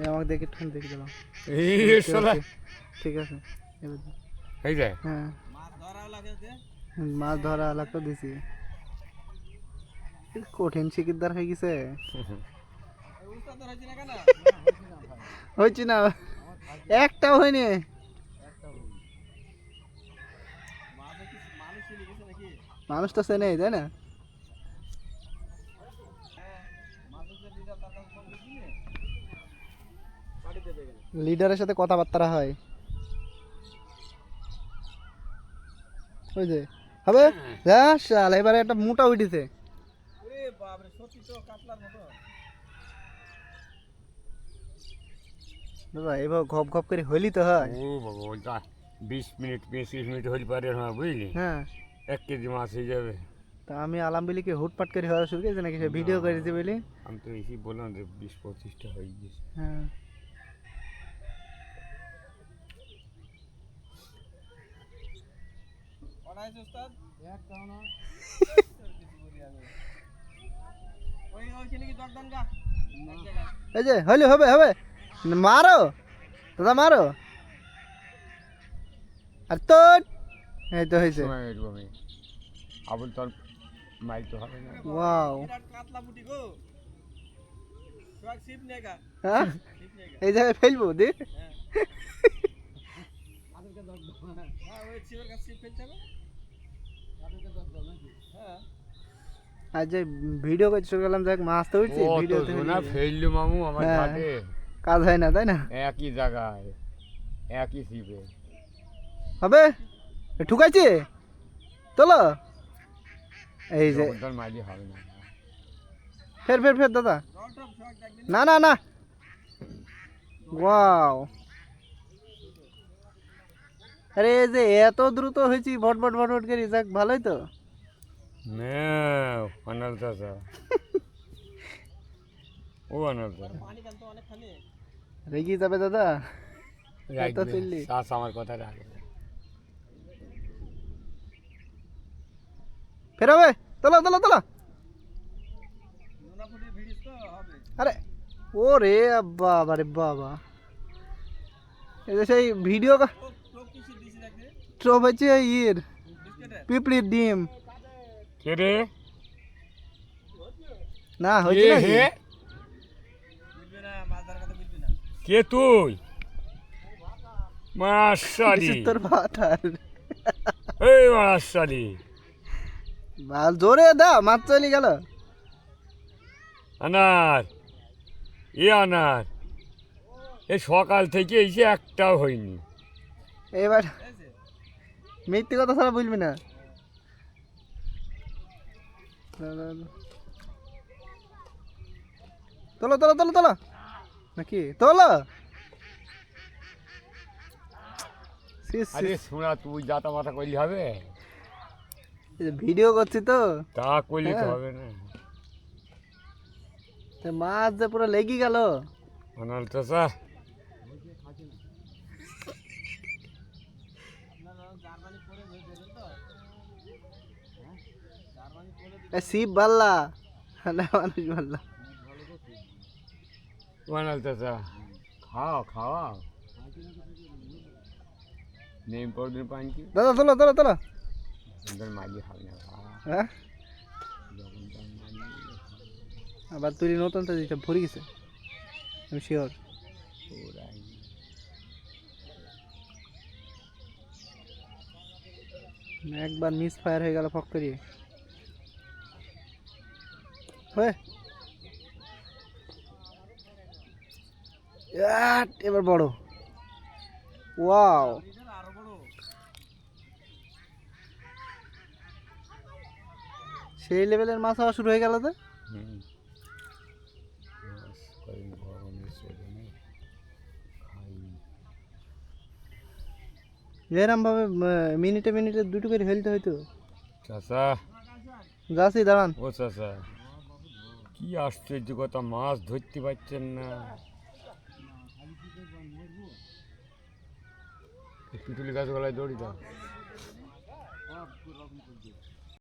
আমাকে দেখে ঠুন দেখে দিলাম। এই শালা ঠিক আছে এবার এই যায় হ্যাঁ মাছ ধরা লাগতো দিছি। কঠিন শিকিদার হয়ে গেছে হয়েছি না একটাও হয়নি। মানুষ তো চেনে তাই না? লিডারের সাথে কথাবার্তা হয় ওই যে হবে যা শাল এবারে একটা মোটা উঠেছে। দাদা এবার ঘপ ঘপ করে হইলি তো হয়। ও বাবা ওটা 20 মিনিট 25 মিনিট হলে পারে হ্যাঁ বুঝলি হ্যাঁ 1 কেজি মাছ হয়ে যাবে। তা আমি আলামবিলিকে হুটপাট করে হওয়া শুরু করেছে নাকি সে ভিডিও করেছে বলি। আমি তো এসেই বললাম যে 20-25টা হয়ে গেছে। হ্যাঁ এই যে হইলে হবে হবে মারো দাদা মারো আর তো এই তো হয়েছে। সময় এরকমই আবুল তোর মাইল তো হবে না। ওয়াও হ্যাঁ এই জায়গায় ফেলবো দি আর যে ভিডিও করতে শুরু করলাম দেখ মাছ তো উঠছে ও তো ভিডিওতে না ফেললু মামু আমার হ্যাঁ। ঘাটে কাজ হয় না তাই না? একই জায়গায় একই ছিপে হবে ঠুকাইছে চলো এই যে তোর মাইলি হবে না। ফের ফের ফের দাদা না না না ওয়াও আরে এই যে এত দ্রুত হয়েছি ভটভট ভটভট করি যাক ভালোই তো। অনাল চাষা ও অনাল চাষা রেগে যাবে দাদা এত রাখবে চিল্লি চাষ আমার কথা রাখবে। ফের হবে তোলো তোলো তোলো আরে ও রে বাবা রে বাবা এই যে সেই ভিডিও ট্রপ হচ্ছে ইয়ের পিঁপড়ির ডিম কে রে না হয়েছে নাকি? হে কে তুই মাশালি তোর ভাতার এই মাশালি মাল জোরে দা মাছ চলে গেল আনার আনার এই সকাল থেকে এসে একটাও হয়নি। এবার মিথ্যে কথা ছাড়া বুঝবি না। তোলো তোলো তোলো তোলো নাকি তোলো আরে শোনা তুই যাতা মাথা করলি হবে ভিডিও করছি তো তা করলি তো হ্যাঁ। হবে না। মাছ যে পুরো লেগে গেল অনাল চাষা শিব বাল্লা মানুষ বাল্লা অনাল চাষা খাও খাওয়া নেই পরদিন পানি কি দাদা তোলো তোলো তোলো সুন্দর মাইলি হবে না হ্যাঁ আবার তুই নতুন তো যেটা ভরে গেছে আমি শিওর একবার মিস ফায়ার হয়ে গেল ফক করিয়ে এবার বড় ওয়াও সেই লেভেলের মাছ হওয়া শুরু হয়ে গেল তো এরম ভাবে মিনিটে মিনিটে দুটো করে ফেলতে হইতো। চাষা যাচ্ছি দাঁড়ান ও চাষা কি আশ্চর্য কথা মাছ ধরতে পারছেন না। পিটুলি গাছ গলায় দড়ি দাও